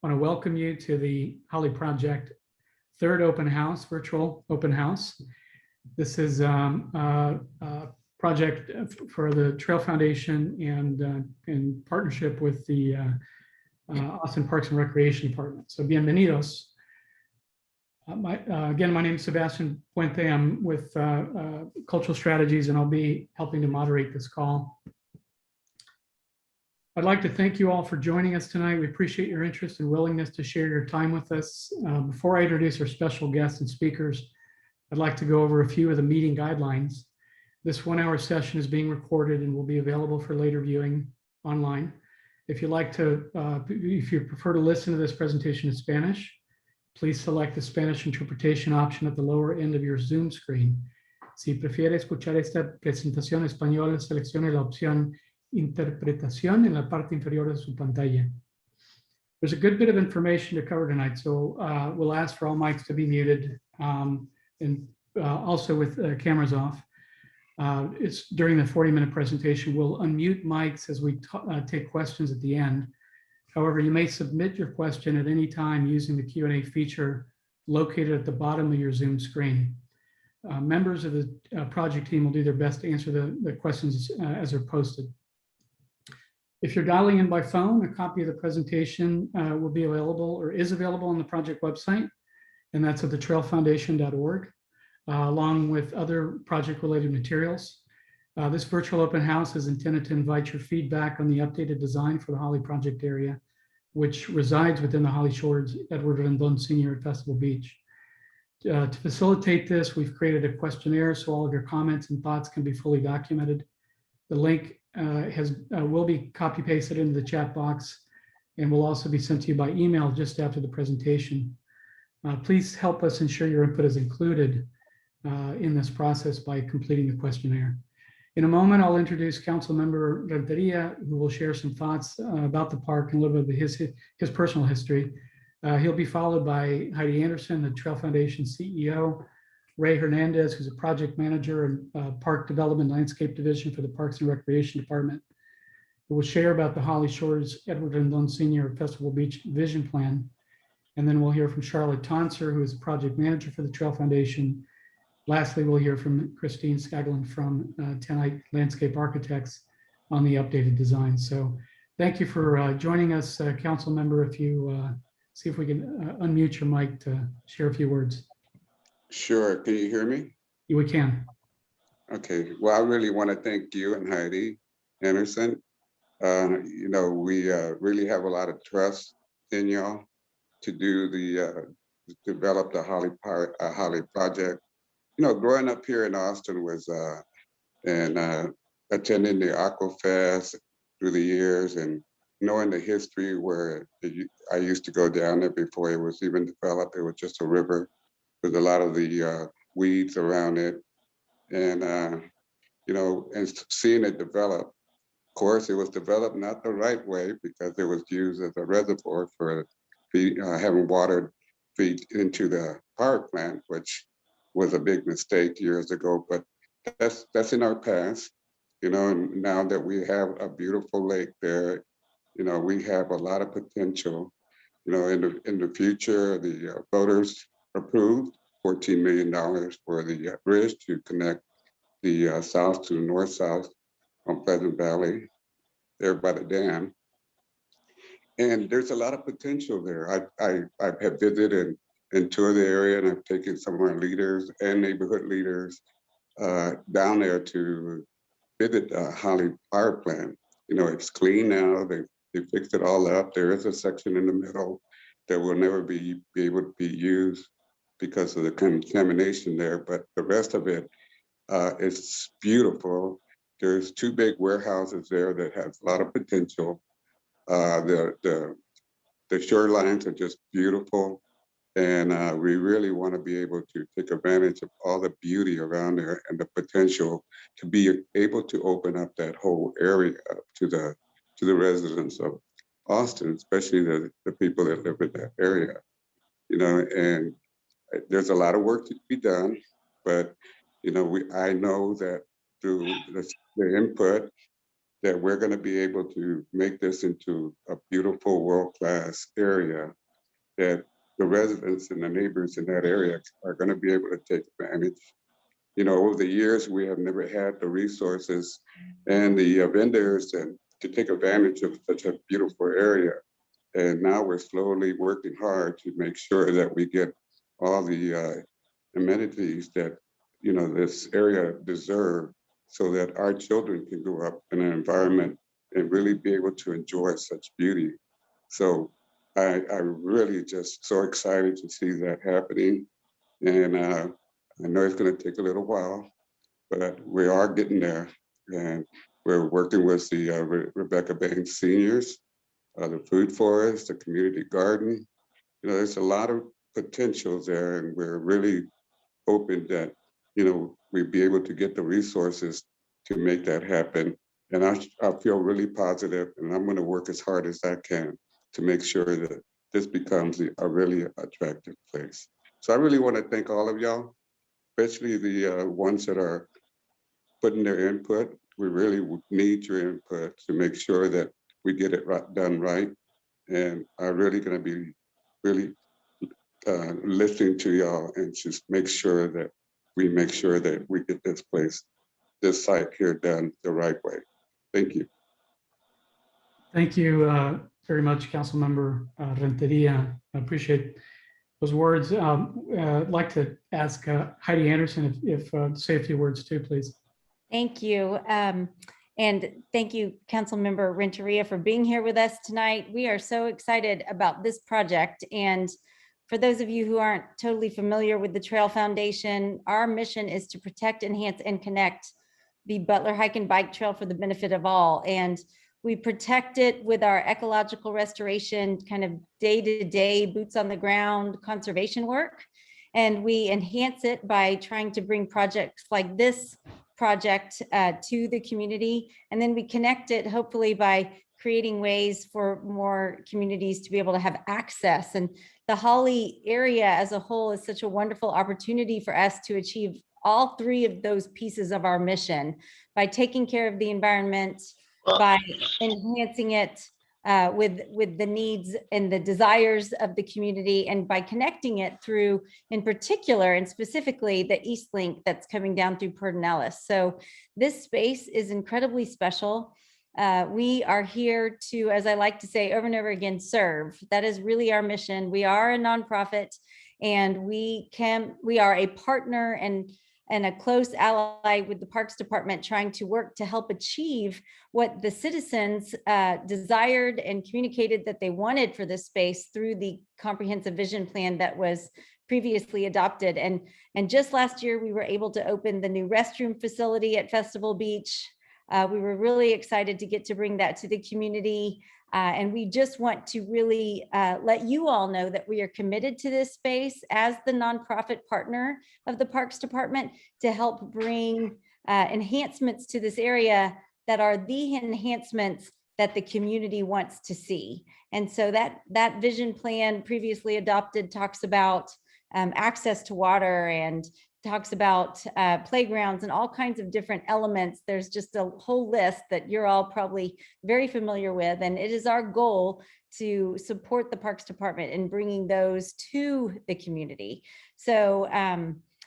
want to welcome you to the Holly Project third open house, virtual open house. This is a project for the Trail Foundation and in partnership with the Austin Parks and Recreation Department. So bienvenidos. Again, my name is Sebastian Puente. I'm with Cultural Strategies, and I'll be helping to moderate this call. I'd like to thank you all for joining us tonight. We appreciate your interest and willingness to share your time with us. Before I introduce our special guests and speakers, I'd like to go over a few of the meeting guidelines. This 1-hour session is being recorded and will be available for later viewing online. If you prefer to listen to this presentation in Spanish, please select the Spanish interpretation option at the lower end of your Zoom screen. Si prefiere escuchar esta presentación en español, seleccione la opción Interpretación en la parte inferior de su pantalla. There's a good bit of information to cover tonight, so we'll ask for all mics to be muted and also with cameras off. It's during the 40-minute presentation. We'll unmute mics as we take questions at the end. However, you may submit your question at any time using the Q&A feature located at the bottom of your Zoom screen. Members of the project team will do their best to answer the questions as they're posted. If you're dialing in by phone, a copy of the presentation will be available or is available on the project website, and that's at thetrailfoundation.org, along with other project-related materials. This virtual open house is intended to invite your feedback on the updated design for the Holly Project area, which resides within the Holly Shores Edward Rendon Sr. at Festival Beach. To facilitate this, we've created a questionnaire so all of your comments and thoughts can be fully documented. The link will be copy pasted into the chat box and will also be sent to you by email just after the presentation. Please help us ensure your input is included in this process by completing the questionnaire. In a moment, I'll introduce Council Member Renteria, who will share some thoughts about the park and a little bit of his personal history. He'll be followed by Heidi Anderson, the Trail Foundation CEO, Ray Hernandez, who's a project manager and Park Development Landscape Division for the Parks and Recreation Department, who will share about the Holly Shores Edward Rendon Sr. Festival Beach Vision Plan. And then we'll hear from Charlotte Tonser, who is a project manager for the Trail Foundation. Lastly, we'll hear from Christine Skaglin from Tenite Landscape Architects on the updated design. So thank you for joining us, Council Member. If you see if we can unmute your mic to share a few words. Sure. Can you hear me? We can. Okay. Well, I really want to thank you and Heidi Anderson. We really have a lot of trust in y'all to do develop the Holly Project. Growing up here in Austin was and attending the Aquafest through the years and knowing the history where I used to go down there before it was even developed. It was just a river with a lot of the weeds around it. And, and seeing it develop. Of course, it was developed not the right way because it was used as a reservoir for having water feed into the power plant, which was a big mistake years ago, but that's in our past, and now that we have a beautiful lake there, we have a lot of potential, in the future. The voters approved $14 million for the bridge to connect the south to the north-south on Pleasant Valley, there by the dam. And there's a lot of potential there. I have visited and toured the area, and I've taken some of our leaders and neighborhood leaders down there to visit Holly Power Plant. It's clean now. They fixed it all up. There is a section in the middle that will never be able to be used because of the contamination there, but the rest of it is beautiful. There's 2 big warehouses there that has a lot of potential. The shorelines are just beautiful. And we really want to be able to take advantage of all the beauty around there and the potential to be able to open up that whole area to the residents of Austin, especially the people that live in that area. And there's a lot of work to be done, but I know that through the input that we're going to be able to make this into a beautiful world-class area that the residents and the neighbors in that area are going to be able to take advantage. You know, over the years, we have never had the resources and the vendors and to take advantage of such a beautiful area. And now we're slowly working hard to make sure that we get all the amenities that, you know, this area deserves so that our children can grow up in an environment and really be able to enjoy such beauty. So I really just so excited to see that happening. And I know it's going to take a little while, but we are getting there. And we're working with the Rebecca Baines Seniors, the food forest, the community garden. You know, there's a lot of potential there, and we're really hoping that, you know, we'd be able to get the resources to make that happen. And I feel really positive, and I'm going to work as hard as I can to make sure that this becomes a really attractive place. So I really want to thank all of y'all, especially the ones that are putting their input. We really need your input to make sure that we get it done right. And I'm really going to be really listening to y'all and just make sure that we get this place, this site here done the right way. Thank you. Thank you very much, Councilmember Renteria. I appreciate those words. I'd like to ask Heidi Anderson if say a few words too, please. Thank you. And thank you, Councilmember Renteria, for being here with us tonight. We are so excited about this project. And for those of you who aren't totally familiar with the Trail Foundation, our mission is to protect, enhance, and connect the Butler Hike and Bike Trail for the benefit of all. And we protect it with our ecological restoration, kind of day-to-day, boots on the ground conservation work. And we enhance it by trying to bring projects like this project to the community. And then we connect it hopefully by creating ways for more communities to be able to have access. And the Holly area as a whole is such a wonderful opportunity for us to achieve all three of those pieces of our mission by taking care of the environment, by enhancing it with the needs and the desires of the community, and by connecting it through, in particular and specifically, the East Link that's coming down through Pedernales. So this space is incredibly special. We are here to, as I like to say over and over again, serve. That is really our mission. We are a nonprofit, and we are a partner and a close ally with the Parks Department, trying to work to help achieve what the citizens desired and communicated that they wanted for this space through the comprehensive vision plan that was previously adopted. And just last year, we were able to open the new restroom facility at Festival Beach. We were really excited to get to bring that to the community. And we just want to really let you all know that we are committed to this space as the nonprofit partner of the Parks Department to help bring enhancements to this area that are the enhancements that the community wants to see. And so that vision plan previously adopted talks about access to water and talks about playgrounds and all kinds of different elements. There's just a whole list that you're all probably very familiar with. And it is our goal to support the Parks Department in bringing those to the community. So,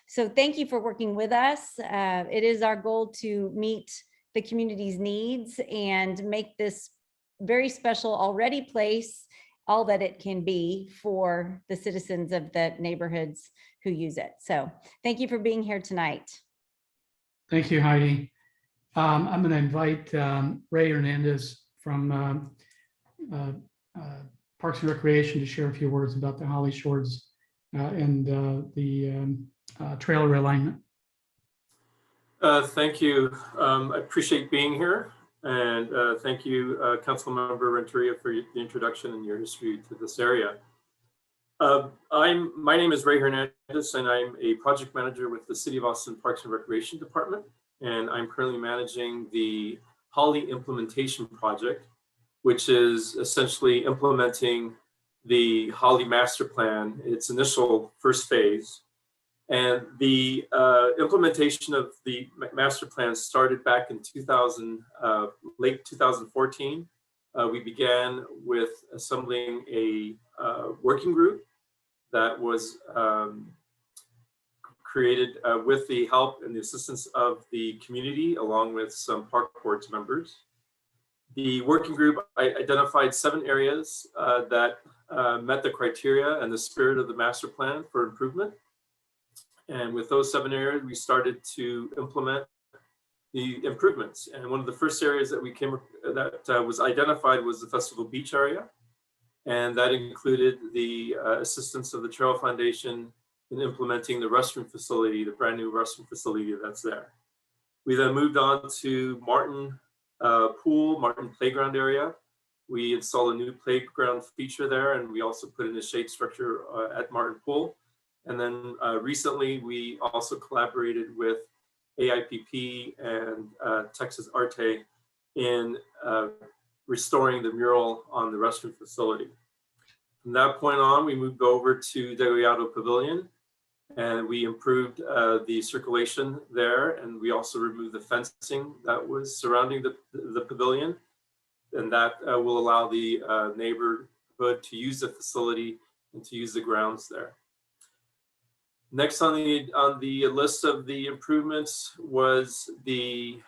so thank you for working with us. It is our goal to meet the community's needs and make this very special already place all that it can be for the citizens of the neighborhoods who use it. So thank you for being here tonight. Thank you, Heidi. I'm going to invite Ray Hernandez from Parks and Recreation to share a few words about the Holly Shores and the trail realignment. Thank you. I appreciate being here. And thank you, Councilmember Renteria, for the introduction and your history to this area. My name is Ray Hernandez, and I'm a project manager with the City of Austin Parks and Recreation Department. And I'm currently managing the Holly Implementation Project, which is essentially implementing the Holly Master Plan, its initial first phase. And the implementation of the master plan started back in late 2014. We began with assembling a working group that was created with the help and the assistance of the community, along with some park boards members. The working group identified 7 areas that met the criteria and the spirit of the master plan for improvement. And with those 7 areas, we started to implement the improvements. And one of the first areas that was identified was the Festival Beach area. And that included the assistance of the Trail Foundation in implementing the restroom facility, the brand new restroom facility that's there. We then moved on to Martin Martin Playground area. We installed a new playground feature there, and we also put in a shade structure at Martin Pool. And then recently, we also collaborated with AIPP and Texas Arte in restoring the mural on the restroom facility. From that point on, we moved over to Degollado Pavilion, and we improved the circulation there, and we also removed the fencing that was surrounding the pavilion, and that will allow the neighborhood to use the facility and to use the grounds there. Next on the list of the improvements was the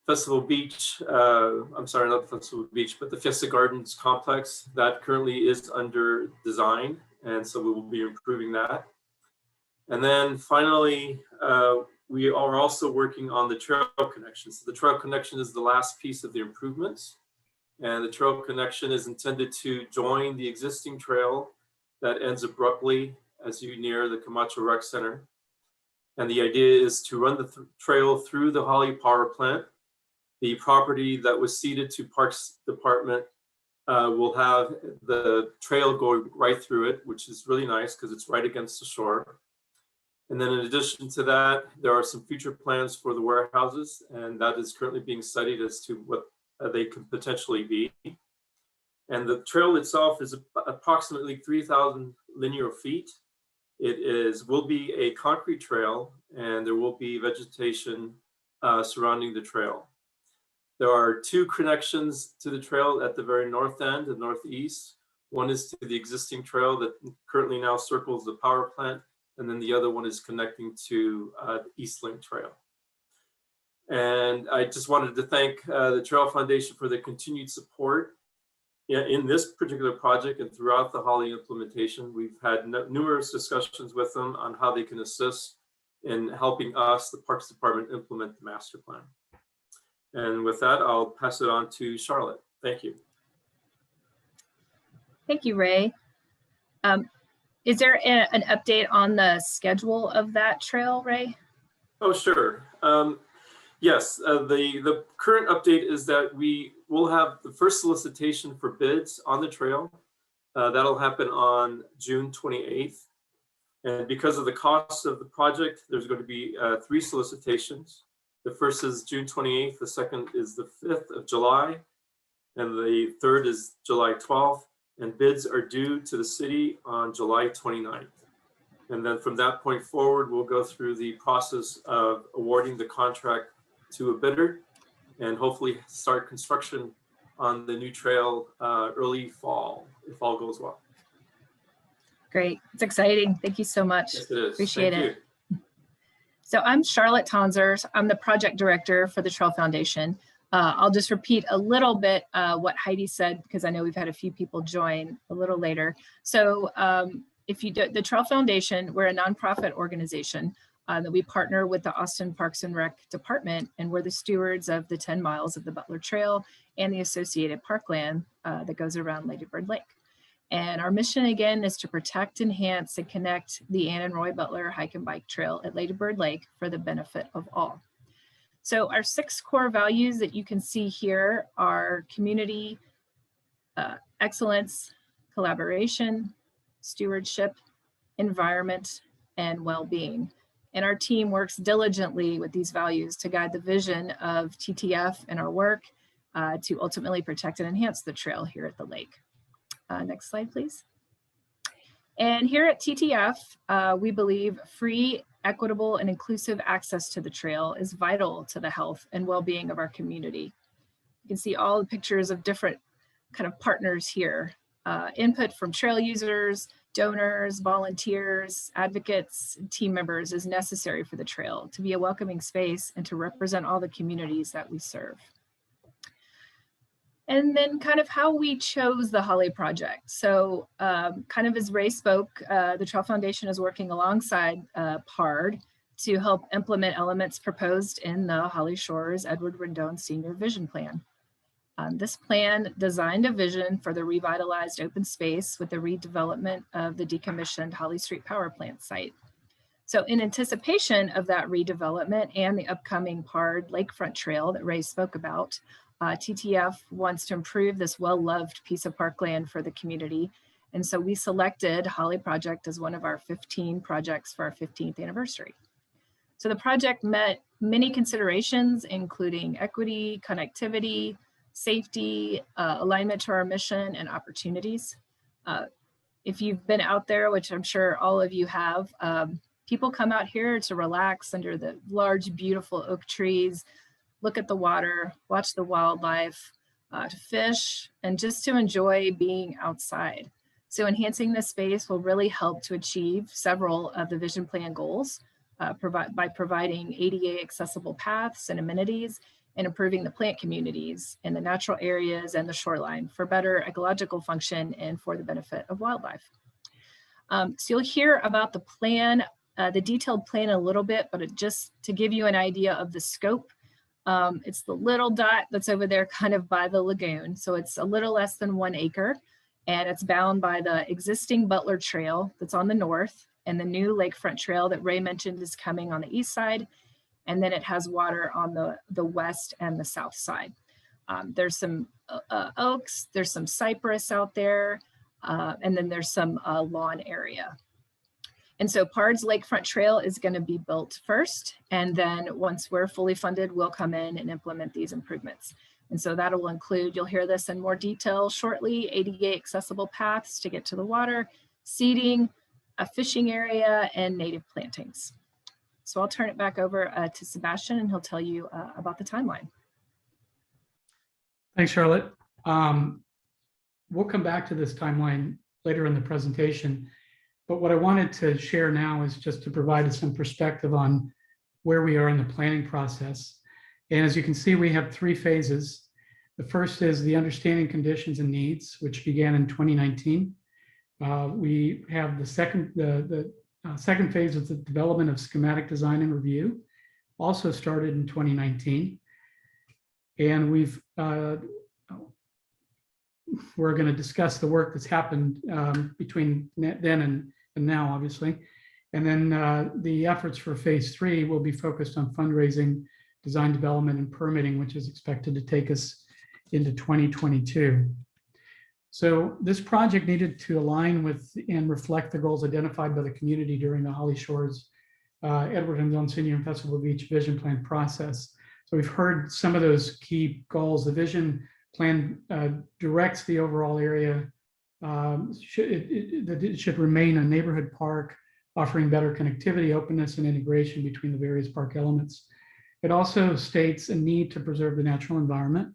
Festival Beach, I'm sorry, not the Festival Beach, but the Fiesta Gardens complex that currently is under design. And so we will be improving that. And then finally, we are also working on the trail connection. So the trail connection is the last piece of the improvements. And the trail connection is intended to join the existing trail that ends abruptly as you near the Camacho Rec Center. And the idea is to run the trail through the Holly Power Plant. The property that was ceded to Parks Department will have the trail go right through it, which is really nice because it's right against the shore. And then in addition to that, there are some future plans for the warehouses, and that is currently being studied as to what they could potentially be. And the trail itself is approximately 3,000 linear feet. It will be a concrete trail, and there will be vegetation surrounding the trail. There are 2 connections to the trail at the very north end and northeast. One is to the existing trail that currently now circles the power plant, and then the other one is connecting to the East Link Trail. And I just wanted to thank the Trail Foundation for their continued support in this particular project and throughout the Holly implementation. We've had numerous discussions with them on how they can assist in helping us, the Parks Department, implement the master plan. And with that, I'll pass it on to Charlotte. Thank you. Thank you, Ray. Is there an update on the schedule of that trail, Ray? Oh, sure. Yes, the current update is that we will have the first solicitation for bids on the trail. That'll happen on June 28th. And because of the cost of the project, there's going to be 3 solicitations. The first is June 28th, the second is the 5th of July, and the third is July 12th, and bids are due to the city on July 29th. And then from that point forward, we'll go through the process of awarding the contract to a bidder and hopefully start construction on the new trail early fall, if all goes well. Great, it's exciting. Thank you so much. Yes, it is. Appreciate Thank it. you. So I'm Charlotte Tonzers. I'm the project director for the Trail Foundation. I'll just repeat a little bit what Heidi said, because I know we've had a few people join a little later. So if you do, the Trail Foundation, we're a nonprofit organization that we partner with the Austin Parks and Rec Department, and we're the stewards of the 10 miles of the Butler Trail and the associated parkland that goes around Lady Bird Lake. And our mission, again, is to protect, enhance, and connect the Ann and Roy Butler Hike and Bike Trail at Lady Bird Lake for the benefit of all. So our 6 core values that you can see here are community, excellence, collaboration, stewardship, environment, and well-being. And our team works diligently with these values to guide the vision of TTF and our work to ultimately protect and enhance the trail here at the lake. Next slide, please. And here at TTF, we believe free, equitable, and inclusive access to the trail is vital to the health and well-being of our community. You can see all the pictures of different kind of partners here. Input from trail users, donors, volunteers, advocates, and team members is necessary for the trail to be a welcoming space and to represent all the communities that we serve. And then kind of how we chose the Holly project. So kind of as Ray spoke, the Trail Foundation is working alongside PARD to help implement elements proposed in the Holly Shores Edward Rendon Sr. Vision Plan. This plan designed a vision for the revitalized open space with the redevelopment of the decommissioned Holly Street Power Plant site. So in anticipation of that redevelopment and the upcoming PARD Lakefront Trail that Ray spoke about, TTF wants to improve this well-loved piece of parkland for the community. And so we selected Holly Project as one of our 15 projects for our 15th anniversary. So the project met many considerations, including equity, connectivity, safety, alignment to our mission, and opportunities. If you've been out there, which I'm sure all of you have, people come out here to relax under the large, beautiful oak trees, look at the water, watch the wildlife, to fish, and just to enjoy being outside. So enhancing this space will really help to achieve several of the vision plan goals by providing ADA accessible paths and amenities, and improving the plant communities in the natural areas and the shoreline for better ecological function and for the benefit of wildlife. So you'll hear about the plan, the detailed plan a little bit, but just to give you an idea of the scope, it's the little dot that's over there kind of by the lagoon. So it's a little less than 1 acre, and it's bound by the existing Butler Trail that's on the north, and the new Lakefront Trail that Ray mentioned is coming on the east side. And then it has water on the west and the south side. There's some oaks, there's some cypress out there, and then there's some lawn area. And so PARD's Lakefront Trail is going to be built first, and then once we're fully funded, we'll come in and implement these improvements. And so that will include, you'll hear this in more detail shortly, ADA accessible paths to get to the water, seating, a fishing area, and native plantings. So I'll turn it back over to Sebastian, and he'll tell you about the timeline. Thanks, Charlotte. We'll come back to this timeline later in the presentation, but what I wanted to share now is just to provide some perspective on where we are in the planning process. And as you can see, we have 3 phases. The first is the understanding conditions and needs, which began in 2019. We have the second phase of the development of schematic design and review, also started in 2019. And we're going to discuss the work that's happened between then and now, obviously. And then the efforts for phase 3 will be focused on fundraising, design development, and permitting, which is expected to take us into 2022. So this project needed to align with and reflect the goals identified by the community during the Holly Shores Edward Rendon Sr. and Festival Beach Vision Plan process. So we've heard some of those key goals. The vision plan directs the overall area. It should remain a neighborhood park, offering better connectivity, openness, and integration between the various park elements. It also states a need to preserve the natural environment.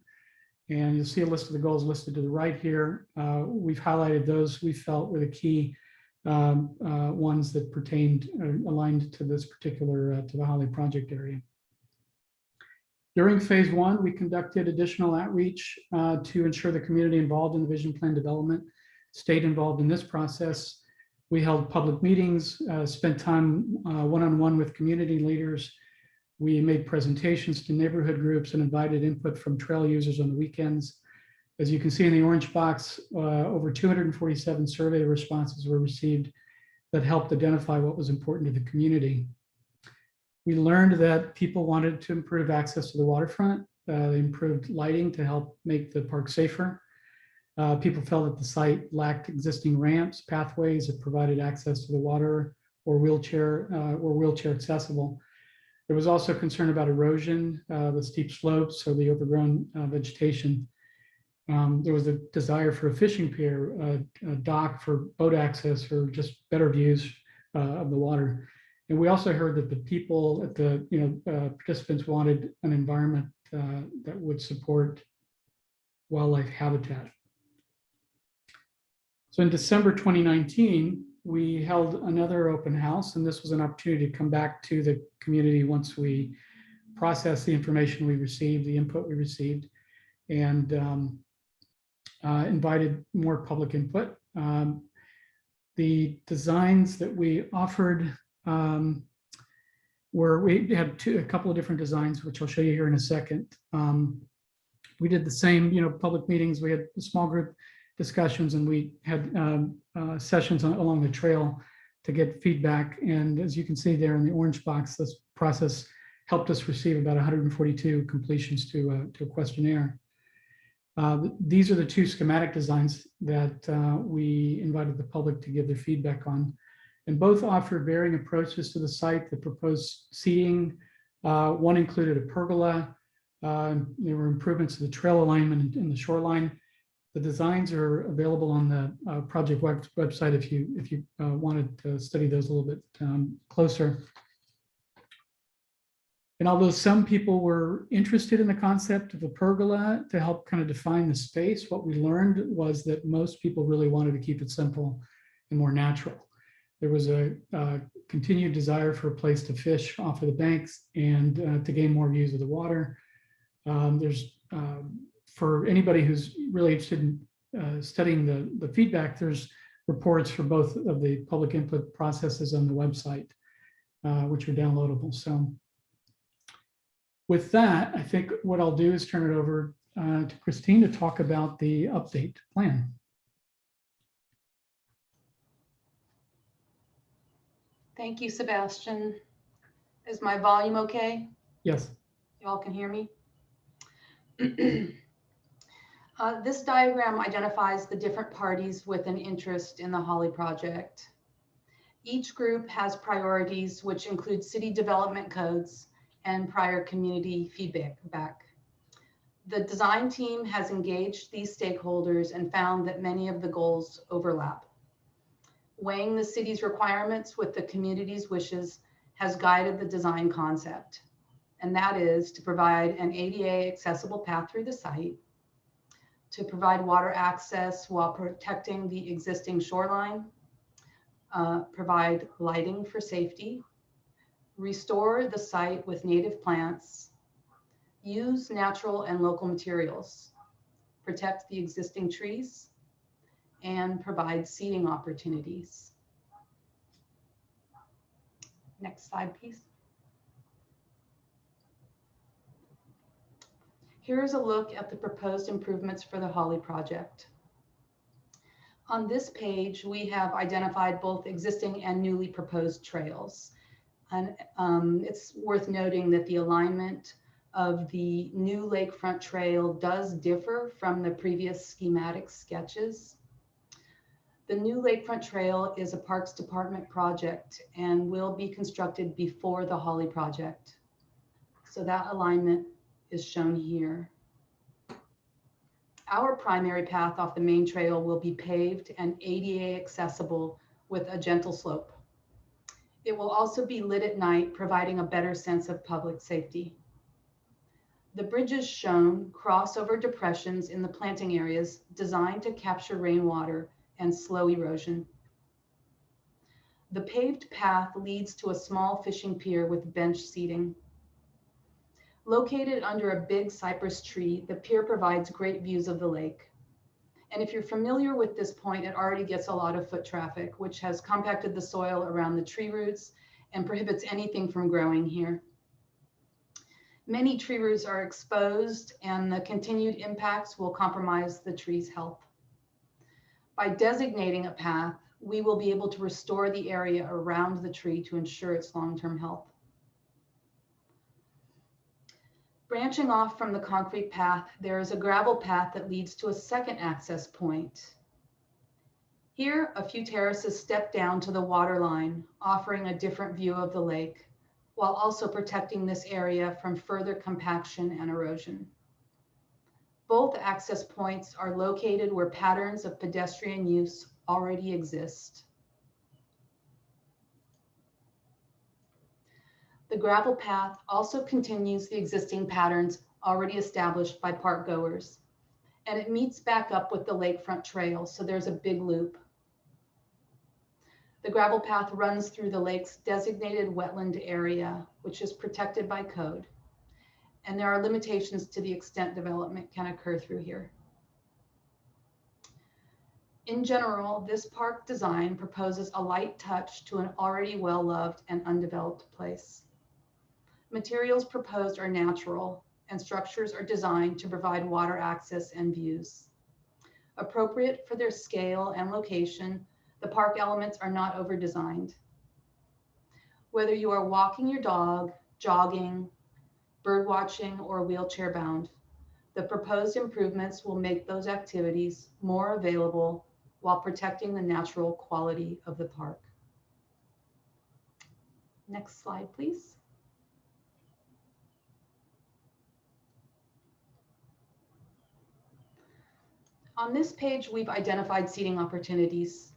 And you'll see a list of the goals listed to the right here. We've highlighted those we felt were the key ones that pertained or aligned to this particular, to the Holly project area. During phase 1, we conducted additional outreach to ensure the community involved in the vision plan development stayed involved in this process. We held public meetings, spent time one-on-one with community leaders. We made presentations to neighborhood groups and invited input from trail users on the weekends. As you can see in the orange box, over 247 survey responses were received that helped identify what was important to the community. We learned that people wanted to improve access to the waterfront. They improved lighting to help make the park safer. People felt that the site lacked existing ramps, pathways that provided access to the water or wheelchair accessible. There was also concern about erosion, the steep slopes, or the overgrown vegetation. There was a desire for a fishing pier, a dock for boat access, or just better views of the water. And we also heard that the people at the participants wanted an environment that would support wildlife habitat. So in December 2019, we held another open house, and this was an opportunity to come back to the community once we processed the information we received, the input we received, and invited more public input. The designs that we offered we had a couple of different designs, which I'll show you here in a second. We did the same, public meetings. We had small group discussions, and we had sessions along the trail to get feedback. And as you can see there in the orange box, this process helped us receive about 142 completions to a questionnaire. These are the two schematic designs that we invited the public to give their feedback on. And both offer varying approaches to the site. The proposed seating, one included a pergola. There were improvements to the trail alignment in the shoreline. The designs are available on the project website if you wanted to study those a little bit closer. And although some people were interested in the concept of a pergola to help kind of define the space, what we learned was that most people really wanted to keep it simple and more natural. There was a continued desire for a place to fish off of the banks and to gain more views of the water. For anybody who's really interested in studying the feedback, there's reports for both of the public input processes on the website, which are downloadable. So with that, I think what I'll do is turn it over to Christine to talk about the update plan. Thank you, Sebastian. Is my volume okay? Yes. Y'all can hear me? This diagram identifies the different parties with an interest in the Holly project. Each group has priorities, which include city development codes and prior community feedback. The design team has engaged these stakeholders and found that many of the goals overlap. Weighing the city's requirements with the community's wishes has guided the design concept, and that is to provide an ADA accessible path through the site, to provide water access while protecting the existing shoreline, provide lighting for safety, restore the site with native plants, use natural and local materials, protect the existing trees, and provide seating opportunities. Next slide, please. Here's a look at the proposed improvements for the Holly project. On this page, we have identified both existing and newly proposed trails. And it's worth noting that the alignment of the new lakefront trail does differ from the previous schematic sketches. The new lakefront trail is a Parks Department project and will be constructed before the Holly project. So that alignment is shown here. Our primary path off the main trail will be paved and ADA accessible with a gentle slope. It will also be lit at night, providing a better sense of public safety. The bridges shown cross over depressions in the planting areas designed to capture rainwater and slow erosion. The paved path leads to a small fishing pier with bench seating. Located under a big cypress tree, the pier provides great views of the lake. And if you're familiar with this point, it already gets a lot of foot traffic, which has compacted the soil around the tree roots and prohibits anything from growing here. Many tree roots are exposed, and the continued impacts will compromise the tree's health. By designating a path, we will be able to restore the area around the tree to ensure its long-term health. Branching off from the concrete path, there is a gravel path that leads to a second access point. Here, a few terraces step down to the water line, offering a different view of the lake, while also protecting this area from further compaction and erosion. Both access points are located where patterns of pedestrian use already exist. The gravel path also continues the existing patterns already established by park goers, and it meets back up with the lakefront trail, so there's a big loop. The gravel path runs through the lake's designated wetland area, which is protected by code, and there are limitations to the extent development can occur through here. In general, this park design proposes a light touch to an already well-loved and undeveloped place. Materials proposed are natural, and structures are designed to provide water access and views. Appropriate for their scale and location, the park elements are not over-designed. Whether you are walking your dog, jogging, bird watching, or wheelchair bound, the proposed improvements will make those activities more available while protecting the natural quality of the park. Next slide, please. On this page, we've identified seating opportunities.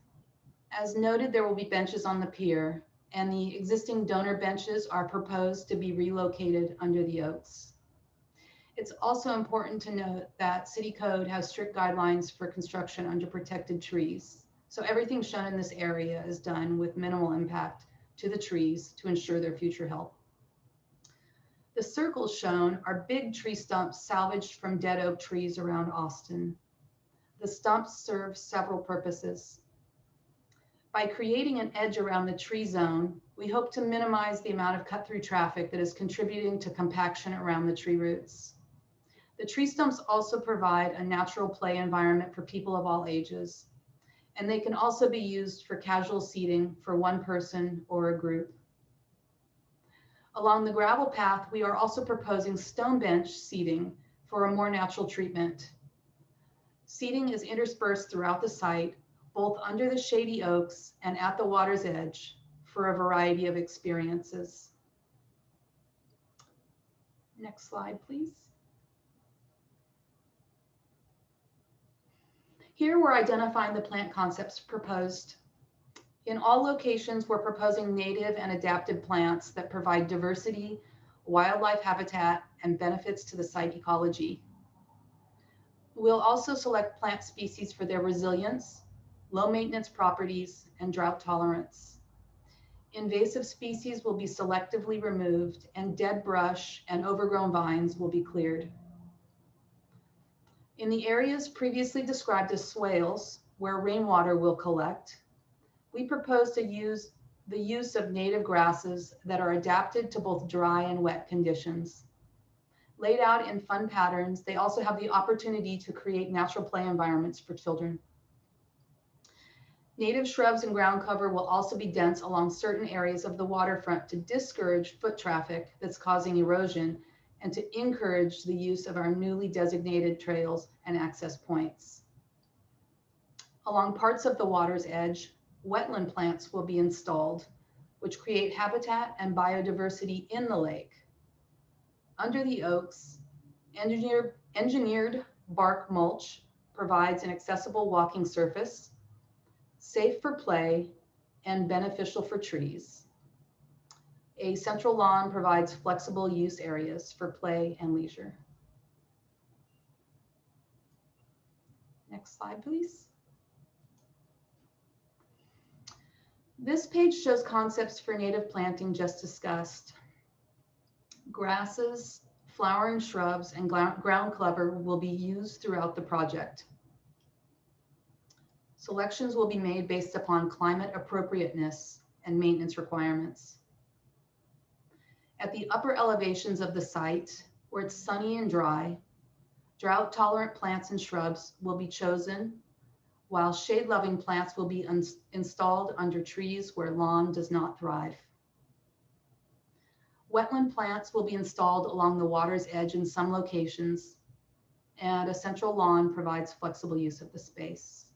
As noted, there will be benches on the pier, and the existing donor benches are proposed to be relocated under the oaks. It's also important to note that City Code has strict guidelines for construction under protected trees. So everything shown in this area is done with minimal impact to the trees to ensure their future health. The circles shown are big tree stumps salvaged from dead oak trees around Austin. The stumps serve several purposes. By creating an edge around the tree zone, we hope to minimize the amount of cut-through traffic that is contributing to compaction around the tree roots. The tree stumps also provide a natural play environment for people of all ages, and they can also be used for casual seating for one person or a group. Along the gravel path, we are also proposing stone bench seating for a more natural treatment. Seating is interspersed throughout the site, both under the shady oaks and at the water's edge, for a variety of experiences. Next slide, please. Here we're identifying the plant concepts proposed. In all locations, we're proposing native and adapted plants that provide diversity, wildlife habitat, and benefits to the site ecology. We'll also select plant species for their resilience, low maintenance properties, and drought tolerance. Invasive species will be selectively removed, and dead brush and overgrown vines will be cleared. In the areas previously described as swales, where rainwater will collect, we propose to use the use of native grasses that are adapted to both dry and wet conditions. Laid out in fun patterns, they also have the opportunity to create natural play environments for children. Native shrubs and ground cover will also be dense along certain areas of the waterfront to discourage foot traffic that's causing erosion and to encourage the use of our newly designated trails and access points. Along parts of the water's edge, wetland plants will be installed, which create habitat and biodiversity in the lake. Under the oaks, engineered bark mulch provides an accessible walking surface, safe for play, and beneficial for trees. A central lawn provides flexible use areas for play and leisure. Next slide, please. This page shows concepts for native planting just discussed. Grasses, flowering shrubs, and ground cover will be used throughout the project. Selections will be made based upon climate appropriateness and maintenance requirements. At the upper elevations of the site, where it's sunny and dry, drought-tolerant plants and shrubs will be chosen, while shade-loving plants will be installed under trees where lawn does not thrive. Wetland plants will be installed along the water's edge in some locations, and a central lawn provides flexible use of the space.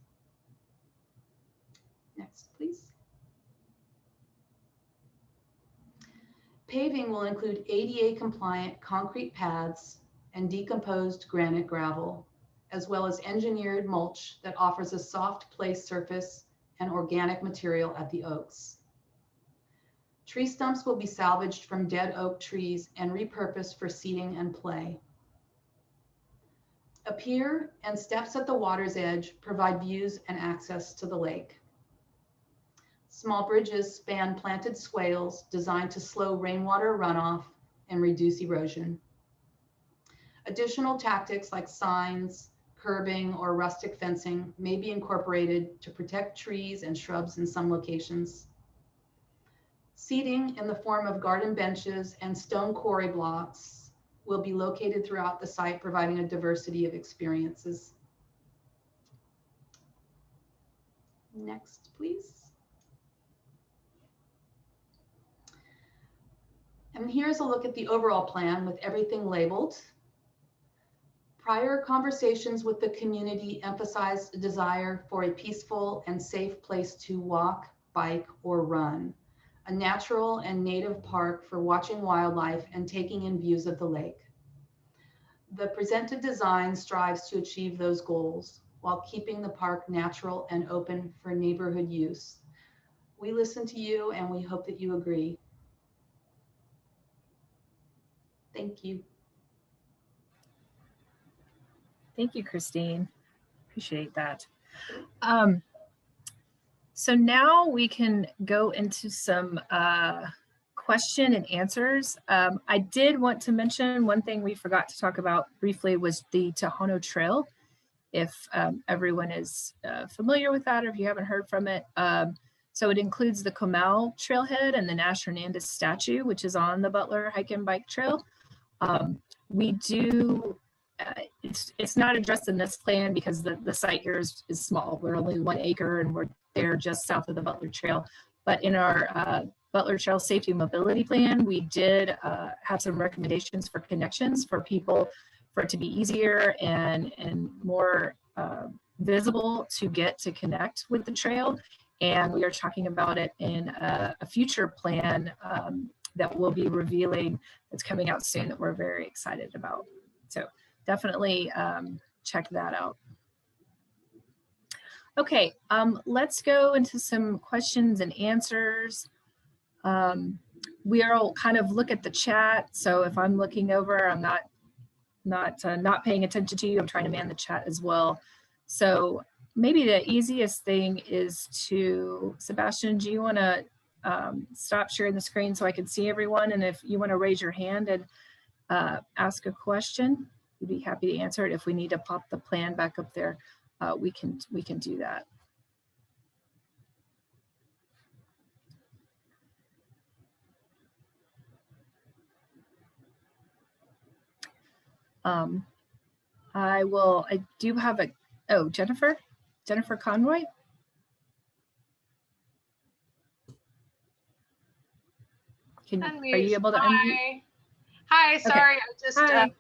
Next, please. Paving will include ADA-compliant concrete paths and decomposed granite gravel, as well as engineered mulch that offers a soft play surface and organic material at the oaks. Tree stumps will be salvaged from dead oak trees and repurposed for seating and play. A pier and steps at the water's edge provide views and access to the lake. Small bridges span planted swales designed to slow rainwater runoff and reduce erosion. Additional tactics like signs, curbing, or rustic fencing may be incorporated to protect trees and shrubs in some locations. Seating in the form of garden benches and stone quarry blocks will be located throughout the site, providing a diversity of experiences. Next, please. And here's a look at the overall plan with everything labeled. Prior conversations with the community emphasized a desire for a peaceful and safe place to walk, bike, or run, a natural and native park for watching wildlife and taking in views of the lake. The presented design strives to achieve those goals while keeping the park natural and open for neighborhood use. We listen to you and we hope that you agree. Thank you. Thank you, Christine. Appreciate that. So now we can go into some question and answers. I did want to mention one thing we forgot to talk about briefly was the Tohono Trail. If everyone is familiar with that, or if you haven't heard from it. So it includes the Comal Trailhead and the Nash Hernandez statue, which is on the Butler Hike and Bike Trail. We do, it's not addressed in this plan because the site here is small. We're only 1 acre and we're there just south of the Butler Trail. But in our Butler Trail Safety Mobility Plan, we did have some recommendations for connections for people, for it to be easier and more visible to get to connect with the trail. And we are talking about it in a future plan that we'll be revealing that's coming out soon that we're very excited about. So definitely check that out. Okay, let's go into some questions and answers. We are kind of look at the chat. So if I'm looking over, I'm not paying attention to you. I'm trying to man the chat as well. So maybe the easiest thing is to, Sebastian, do you want to stop sharing the screen so I can see everyone? And if you want to raise your hand and ask a question, we'd be happy to answer it. If we need to pop the plan back up there, we can do that. I do have Jennifer Conroy. Are you able to unmute? Hi, sorry, Okay. I just Hi.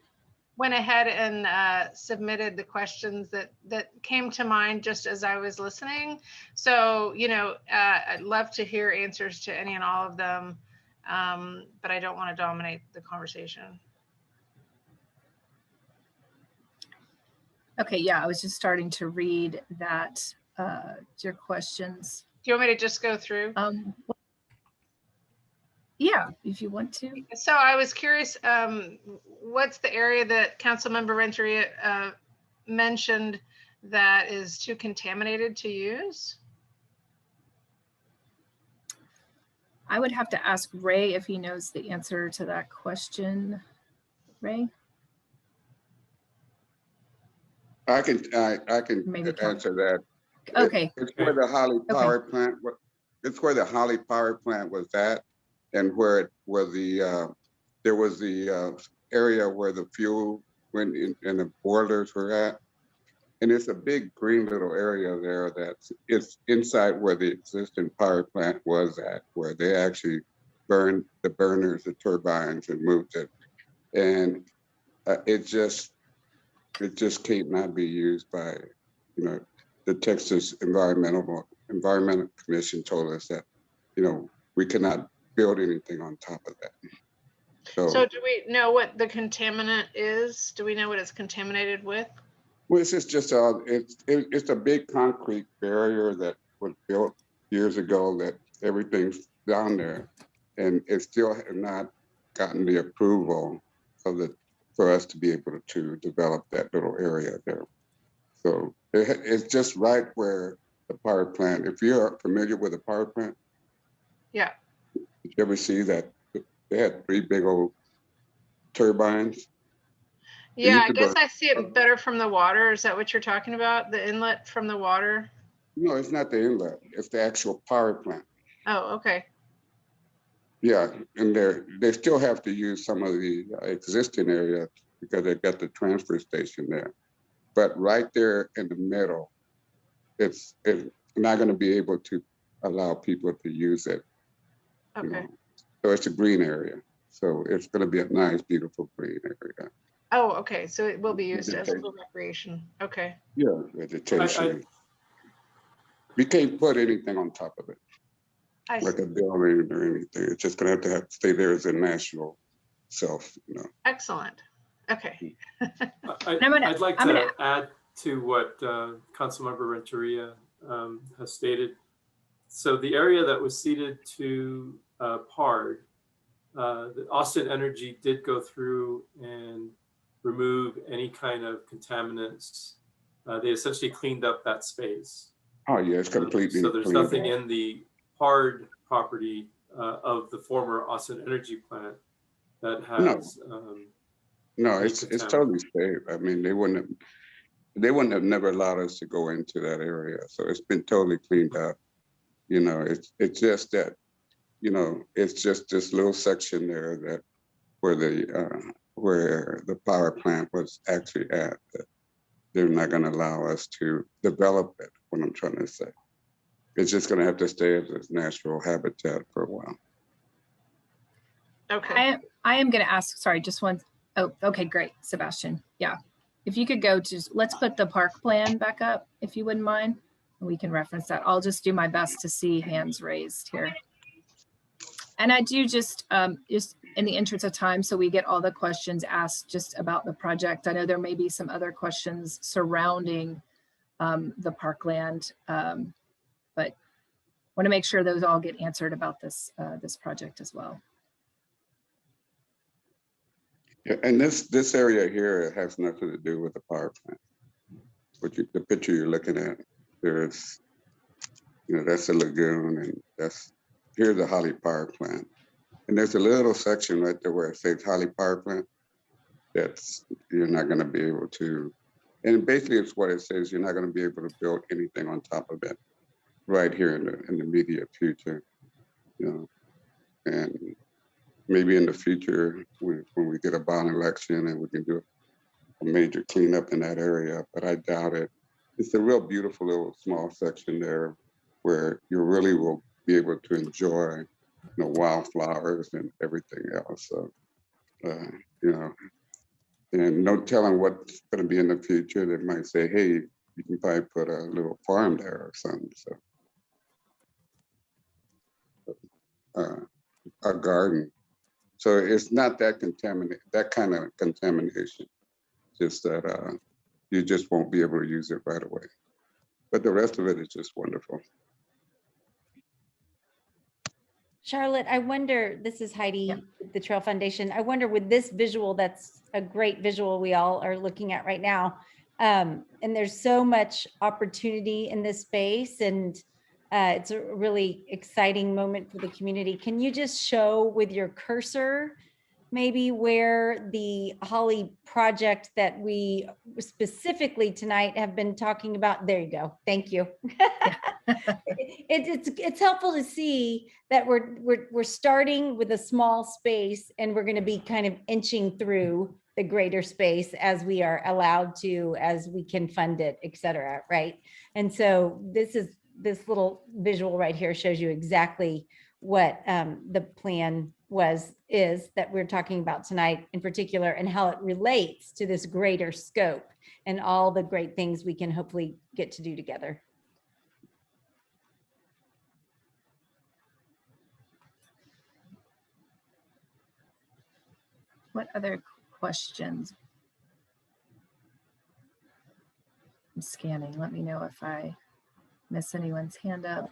went ahead and submitted the questions that came to mind just as I was listening. So, I'd love to hear answers to any and all of them, but I don't want to dominate the conversation. Okay, yeah, I was just starting to read that, your questions. Do you want me to just go through? Yeah, if you want to. So I was curious, what's the area that Councilmember Renteria mentioned that is too contaminated to use? I would have to ask Ray if he knows the answer to that question. Ray? I can Maybe answer that. Okay. It's where the Holly Power Plant. It's where the Holly Power Plant was at, and where there was the area where the fuel went in and the boilers were at, and it's a big green little area there it's inside where the existing power plant was at, where they actually burned the burners, the turbines, and moved it, and it just cannot be used by, the Texas Environmental Commission told us that, we cannot build anything on top of that. So do we know what the contaminant is? Do we know what it's contaminated with? Well, it's just it's a big concrete barrier that was built years ago that everything's down there, and it still has not gotten the approval of for us to be able to develop that little area there. So it's just right where the power plant. If you're familiar with the power plant, Yeah. did you ever see that they had 3 big old turbines? Yeah, I guess I see it better from the water. Is that what you're talking about? The inlet from the water? No, it's not the inlet. It's the actual power plant. Oh, okay. Yeah, and they still have to use some of the existing area because they got the transfer station there. But right there in the middle, it's not going to be able to allow people to use it. Okay. You know? So it's a green area. So it's going to be a nice, beautiful green area. Oh, okay. So it will be used as for recreation. Okay. Yeah, vegetation. We can't put anything on top of it, like a building or anything. It's just going to have to stay there as a natural self. You know. Excellent. Okay. I'd like to add to what Councilmember Renteria has stated. So the area that was ceded to PARD, the Austin Energy did go through and remove any kind of contaminants. They essentially cleaned up that space. Oh yeah, it's completely. So there's nothing in the PARD property of the former Austin Energy plant that has. No, it's totally safe. I mean, they wouldn't have never allowed us to go into that area. So it's been totally cleaned up. You know, it's just that, you know, it's just this little section there that where the power plant was actually at. That they're not going to allow us to develop it. What I'm trying to say, it's just going to have to stay as its natural habitat for a while. Okay. I am going to ask. Sorry, just one. Oh, okay, great, Sebastian. Yeah, if you could go to, let's put the park plan back up, if you wouldn't mind. We can reference that. I'll just do my best to see hands raised here. And I do just in the interest of time, so we get all the questions asked just about the project. I know there may be some other questions surrounding the parkland, but want to make sure those all get answered about this this project as well. Yeah, and this area here has nothing to do with the power plant. The picture you're looking at, there's, you know, that's a lagoon, and here's the Holly Power Plant. And there's a little section right there where it says Holly Power Plant. You're not going to be able to, and basically it's what it says. You're not going to be able to build anything on top of it right here in the immediate future, you know, and maybe in the future when we get a bond election and we can do a major cleanup in that area, but I doubt it. It's a real beautiful little small section there where you really will be able to enjoy, you know, wildflowers and everything else. So, you know, and no telling what's going to be in the future. They might say, hey, you can probably put a little farm there or something. So, a garden. So it's not that kind of contamination. Just that you just won't be able to use it right away. But the rest of it is just wonderful. Charlotte, I wonder, this is Heidi, the Trail Foundation. I wonder with this visual, that's a great visual we all are looking at right now. And there's so much opportunity in this space, and it's a really exciting moment for the community. Can you just show with your cursor maybe where the Holly project that we specifically tonight have been talking about? There you go. Thank you. It's helpful to see that we're starting with a small space, and we're going to be kind of inching through the greater space as we are allowed to, as we can fund it, et cetera, right? And so this little visual right here shows you exactly what the plan is that we're talking about tonight in particular, and how it relates to this greater scope and all the great things we can hopefully get to do together. What other questions? I'm scanning. Let me know if I miss anyone's hand up.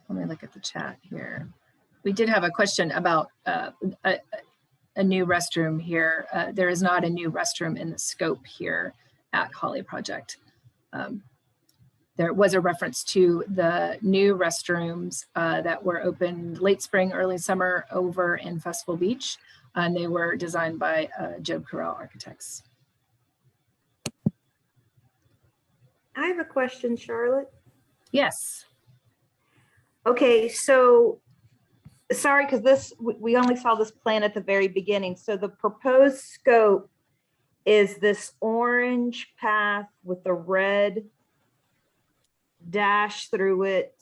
Let me look at the chat here. We did have a question about a new restroom here. There is not a new restroom in the scope here at Holly Project. There was a reference to the new restrooms that were opened late spring, early summer over in Festival Beach, and they were designed by Joe Corral Architects. I have a question, Charlotte. Yes. Okay, so sorry, because we only saw this plan at the very beginning. So the proposed scope is this orange path with the red dash through it.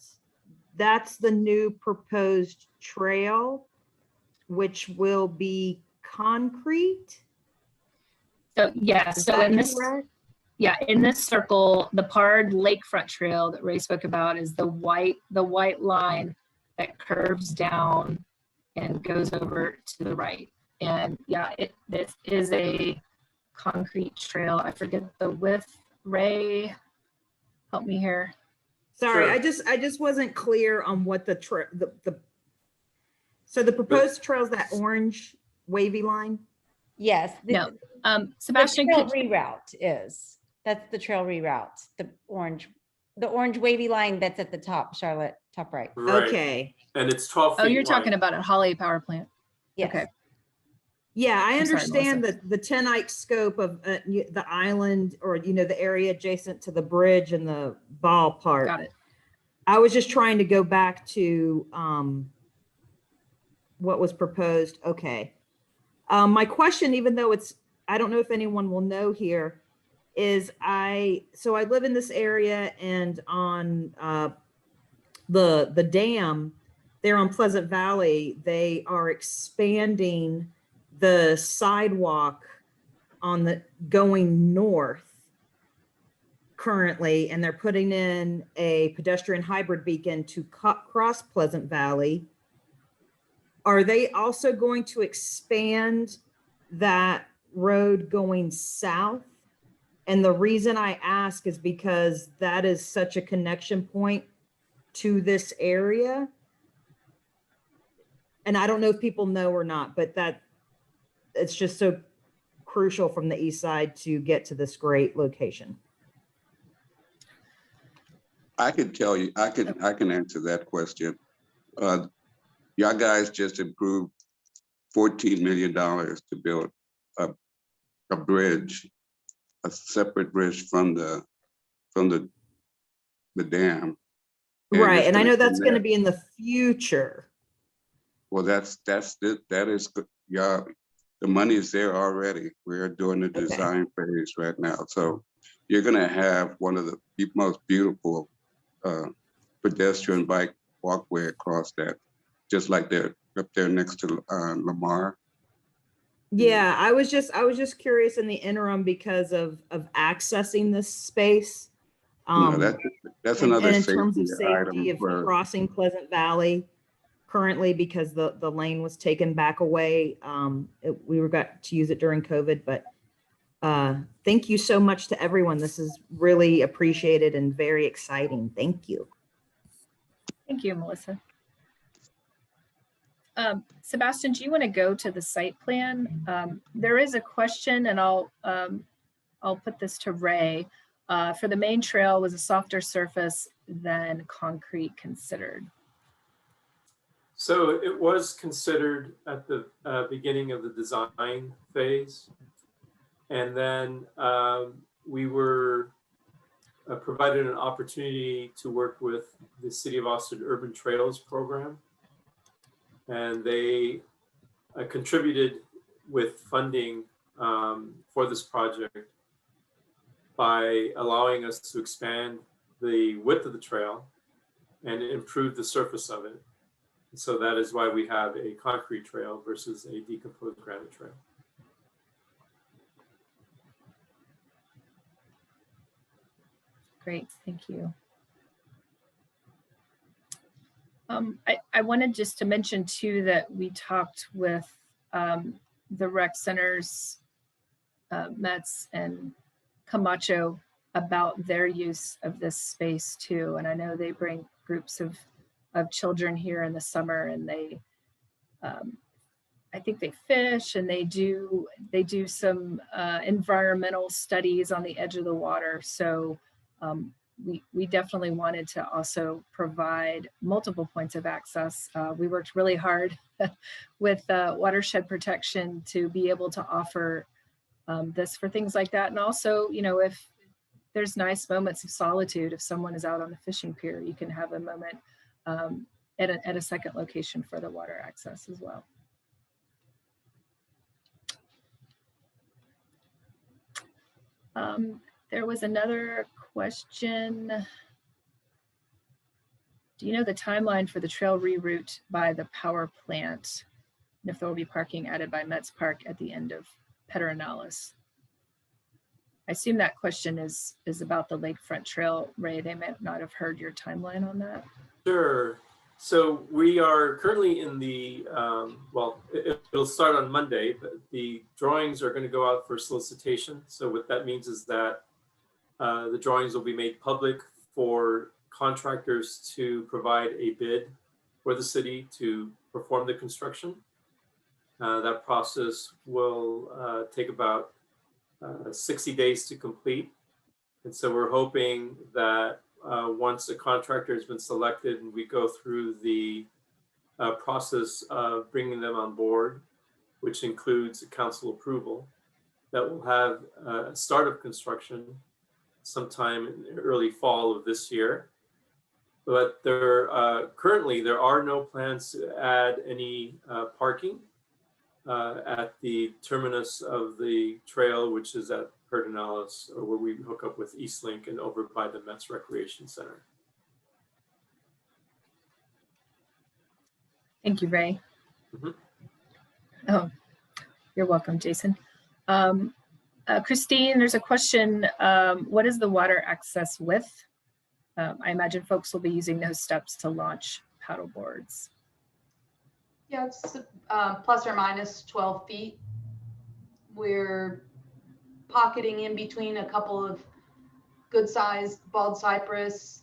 That's the new proposed trail, which will be concrete. So yeah, Is so that in this, correct? yeah, in this circle, the Pard Lakefront Trail that Ray spoke about is the white line that curves down and goes over to the right. And yeah, this is a concrete trail. I forget the width. Ray, help me here. Sorry, Sure. I just wasn't clear on what so the proposed trail is that orange wavy line. Yes. No, The Sebastian, trail could, reroute is, that's the trail reroute, the orange wavy line that's at the top, Charlotte, top right. Right. Okay. And it's 12 feet oh, you're wide. talking about at Holly Power Plant. Yes. Okay. Yeah, I I'm sorry, understand Melissa. that the 10-ike scope of the island, or the area adjacent to the bridge and the ballpark. Got it. I was just trying to go back to what was proposed. Okay. My question, even though I don't know if anyone will know here, is I live in this area, and on the dam there on Pleasant Valley, they are expanding the sidewalk on the going north currently, and they're putting in a pedestrian hybrid beacon to cross Pleasant Valley. Are they also going to expand that road going south? And the reason I ask is because that is such a connection point to this area. And I don't know if people know or not, but it's just so crucial from the east side to get to this great location. I could tell you, I can answer that question. Y'all guys just approved $14 million to build a bridge, a separate bridge from the dam. Right, and I know that's going to connect. be in the future. Well, that is good. Yeah, the money is there already. We're doing the design phase right now. So you're gonna have one of the most beautiful pedestrian bike walkway across that, just like they're up there next to Lamar. Yeah, I was just curious in the interim because of accessing this space. No, that's another and in terms of safety safety item of crossing Pleasant Valley currently, because the lane was taken back away. We got to use it during COVID, but thank you so much to everyone. This is really appreciated and very exciting. Thank you. Thank you, Melissa. Sebastian, do you want to go to the site plan? There is a question, and I'll put this to Ray. For the main trail, was a softer surface than concrete considered? So it was considered at the beginning of the design phase. And then we were provided an opportunity to work with the City of Austin Urban Trails program. And they contributed with funding for this project by allowing us to expand the width of the trail and improve the surface of it. So that is why we have a concrete trail versus a decomposed granite trail. Great, thank you. I wanted just to mention too that we talked with the rec centers, Mets and Camacho, about their use of this space too. And I know they bring groups of children here in the summer, and they, I think they fish, and they do some environmental studies on the edge of the water. So we definitely wanted to also provide multiple points of access. We worked really hard with watershed protection to be able to offer this for things like that. And also, you know, if there's nice moments of solitude, if someone is out on the fishing pier, you can have a moment at a second location for the water access as well. There was another question. Do you know the timeline for the trail reroute by the power plant? And if there will be parking added by Metz Park at the end of Pedernales? I assume that question is about the Lakefront Trail, Ray. They may not have heard your timeline on that. Sure. So we are currently in the, well, it'll start on Monday, but the drawings are going to go out for solicitation. So what that means is that the drawings will be made public for contractors to provide a bid for the city to perform the construction. That process will take about 60 days to complete. And so we're hoping that once a contractor has been selected and we go through the process of bringing them on board, which includes council approval, that will have a start of construction sometime in early fall of this year. But currently there are no plans to add any parking at the terminus of the trail, which is at Pedernales, or where we hook up with Eastlink and over by the Metz Recreation Center. Thank you, Ray. Mm-hmm. Oh, you're welcome, Jason. Christine, there's a question. What is the water access width? I imagine folks will be using those steps to launch paddle boards. Yeah, it's plus or minus 12 feet. We're pocketing in between a couple of good-sized bald cypress.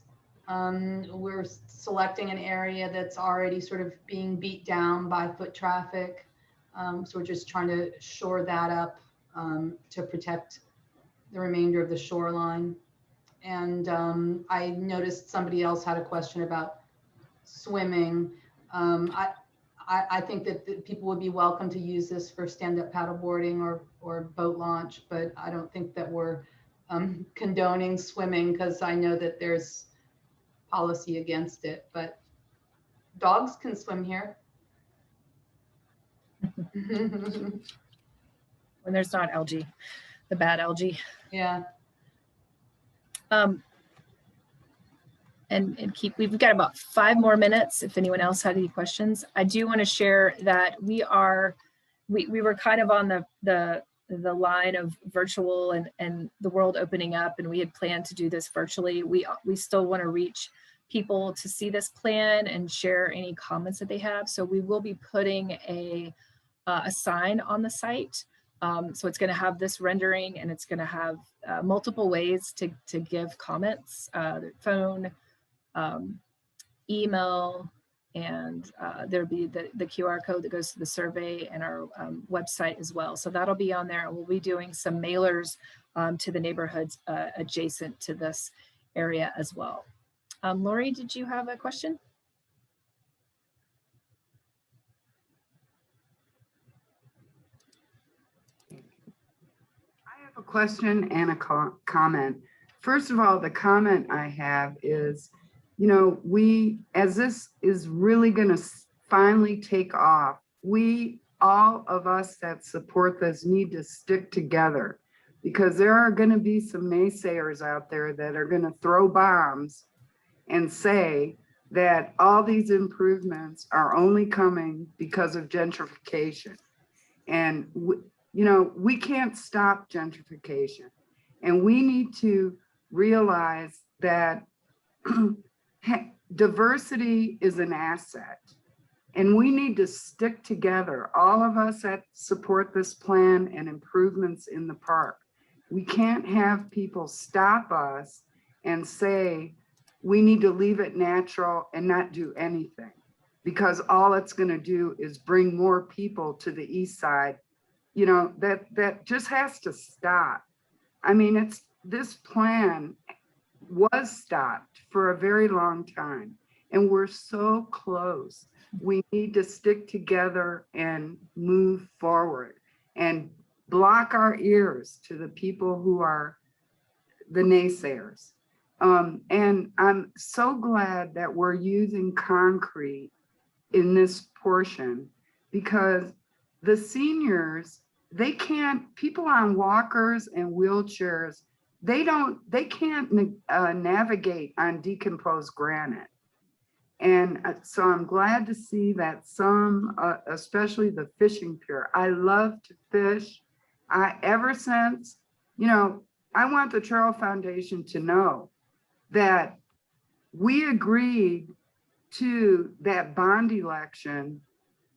We're selecting an area that's already sort of being beat down by foot traffic. So we're just trying to shore that up to protect the remainder of the shoreline. And I noticed somebody else had a question about swimming. I think that people would be welcome to use this for stand-up paddleboarding or boat launch, but I don't think that we're condoning swimming, because I know that there's policy against it, but dogs can swim here. When there's not algae, the bad algae. Yeah. And we've got about 5 more minutes if anyone else had any questions. I do want to share that we were kind of on the line of virtual and the world opening up, and we had planned to do this virtually. We still want to reach people to see this plan and share any comments that they have. So we will be putting a sign on the site. So it's going to have this rendering, and it's going to have multiple ways to give comments, phone, email, and there'll be the QR code that goes to the survey and our website as well. So that'll be on there. And we'll be doing some mailers to the neighborhoods adjacent to this area as well. Lori, did you have a question? I have a question and a comment. First of all, the comment I have is, you know, as this is really going to finally take off, all of us that support this need to stick together, because there are going to be some naysayers out there that are going to throw bombs and say that all these improvements are only coming because of gentrification. And, you know, we can't stop gentrification. And we need to realize that diversity is an asset. And we need to stick together, all of us that support this plan and improvements in the park. We can't have people stop us and say, we need to leave it natural and not do anything, because all it's going to do is bring more people to the east side. You know, that just has to stop. I mean, this plan was stopped for a very long time, and we're so close. We need to stick together and move forward and block our ears to the people who are the naysayers. And I'm so glad that we're using concrete in this portion, because the seniors, they can't, people on walkers and wheelchairs, they can't navigate on decomposed granite. And so I'm glad to see that some, especially the fishing pier. I love to fish. Ever since, you know, I want the Trail Foundation to know that we agreed to that bond election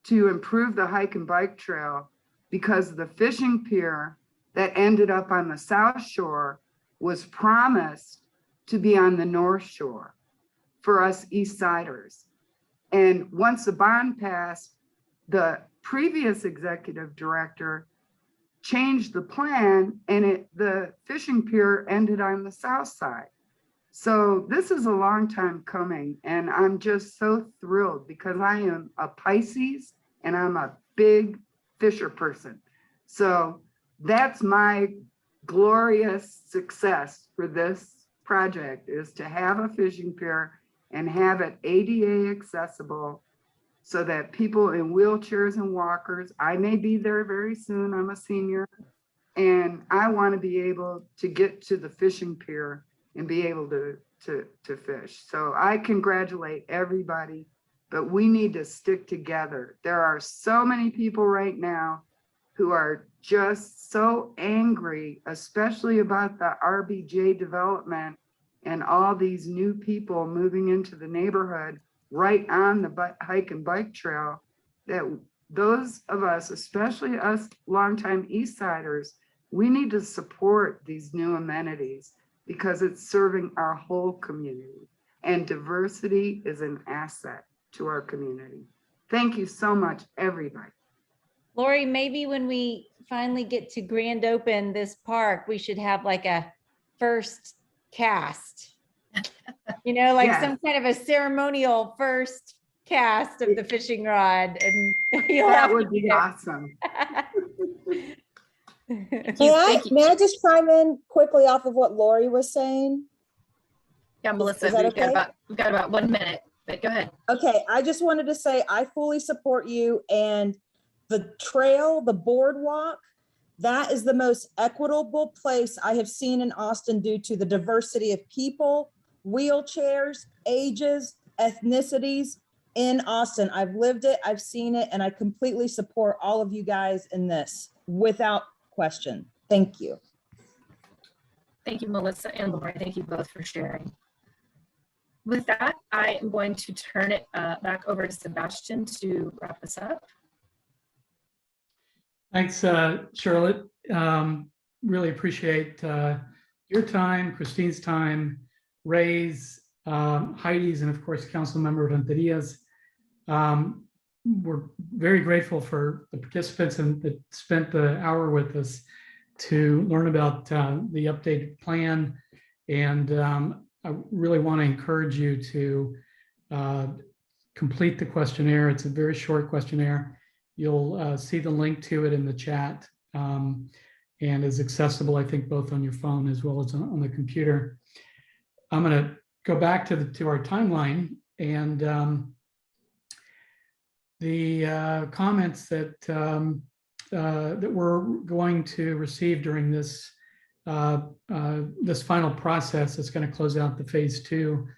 to improve the hike and bike trail because the fishing pier that ended up on the South Shore was promised to be on the North Shore for us East Siders. And once the bond passed, the previous executive director changed the plan, and the fishing pier ended on the south side. So this is a long time coming, and I'm just so thrilled because I am a Pisces and I'm a big fisher person. So that's my glorious success for this project, is to have a fishing pier and have it ADA accessible so that people in wheelchairs and walkers, I may be there very soon, I'm a senior, and I want to be able to get to the fishing pier and be able to fish. So I congratulate everybody, but we need to stick together. There are so many people right now who are just so angry, especially about the RBJ development and all these new people moving into the neighborhood right on the hike and bike trail, that those of us, especially us longtime East Siders, we need to support these new amenities because it's serving our whole community, and diversity is an asset to our community. Thank you so much, everybody. Lori, maybe when we finally get to grand open this park, we should have like a first cast, you know, like Yes. some kind of a ceremonial first cast of the fishing rod, and That would be awesome. May I just chime in quickly off of what Lori was saying? Yeah, Melissa, Is that we've okay? got about 1 minute, but go ahead. Okay, I just wanted to say I fully support you, and the trail, the boardwalk, that is the most equitable place I have seen in Austin due to the diversity of people, wheelchairs, ages, ethnicities in Austin. I've lived it, I've seen it, and I completely support all of you guys in this without question. Thank you. Thank you, Melissa and Lori. Thank you both for sharing. With that, I am going to turn it back over to Sebastian to wrap us up. Thanks, Charlotte. Really appreciate your time, Christine's time, Ray's, Heidi's, and of course, Councilmember Renteria's. We're very grateful for the participants that spent the hour with us to learn about the updated plan. And I really want to encourage you to complete the questionnaire. It's a very short questionnaire. You'll see the link to it in the chat, and is accessible, I think, both on your phone as well as on the computer. I'm going to go back to our timeline, and the comments that we're going to receive during this this final process that's going to close out the phase 2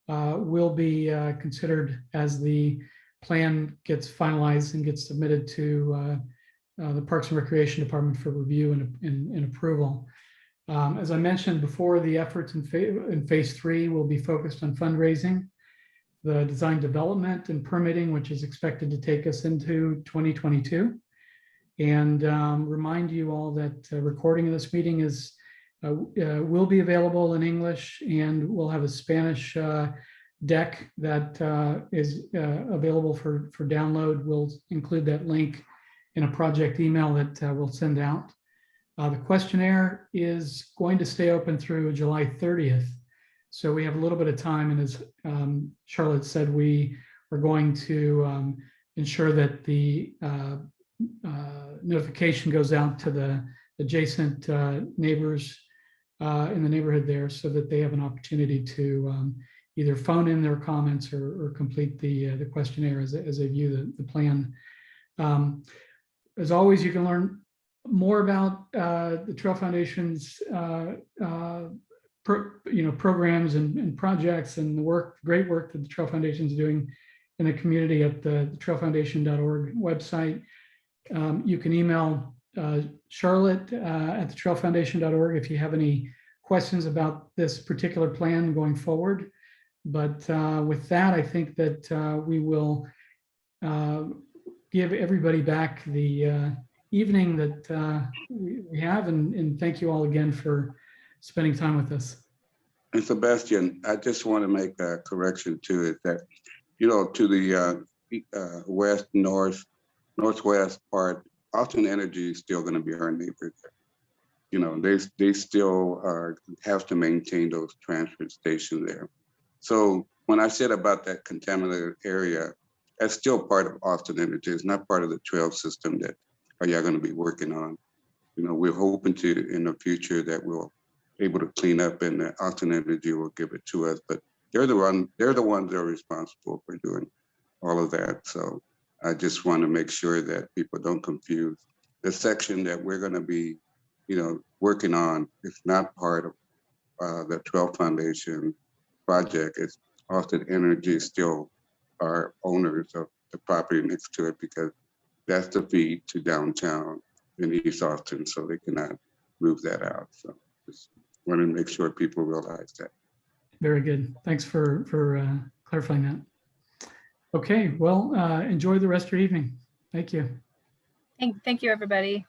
will be considered as the plan gets finalized and gets submitted to the Parks and Recreation Department for review and approval. As I mentioned before, the efforts in phase 3 will be focused on fundraising. the design development and permitting, which is expected to take us into 2022. And remind you all that recording of this meeting is will be available in English, and we'll have a Spanish deck that is available for download. We'll include that link in a project email that we'll send out. The questionnaire is going to stay open through July 30th. So we have a little bit of time, and as Charlotte said, we are going to ensure that the notification goes out to the adjacent neighbors in the neighborhood there, so that they have an opportunity to either phone in their comments or complete the questionnaire as they view the plan. As always, you can learn more about the Trail Foundation's programs and projects and the great work that the Trail Foundation is doing in the community at the trailfoundation.org website. You can email Charlotte at thetrailfoundation.org if you have any questions about this particular plan going forward. But with that, I think that we will give everybody back the evening that we have, and thank you all again for spending time with us. And Sebastian, I just want to make a correction to it that, to the west, northwest part, Austin Energy is still going to be our neighbor there. They still have to maintain those transfer stations there. So when I said about that contaminated area, that's still part of Austin Energy. It's not part of the trail system that y'all going to be working on. We're hoping to in the future that we'll able to clean up, and that Austin Energy will give it to us. But they're the ones that are responsible for doing all of that. So I just want to make sure that people don't confuse the section that we're going to be, working on. It's not part of the Trail Foundation project. It's Austin Energy still are owners of the property next to it, because that's the feed to downtown in East Austin. So they cannot move that out. So just want to make sure people realize that. Very good. Thanks for clarifying that. Okay, well, enjoy the rest of your evening. Thank you. Thank you, everybody.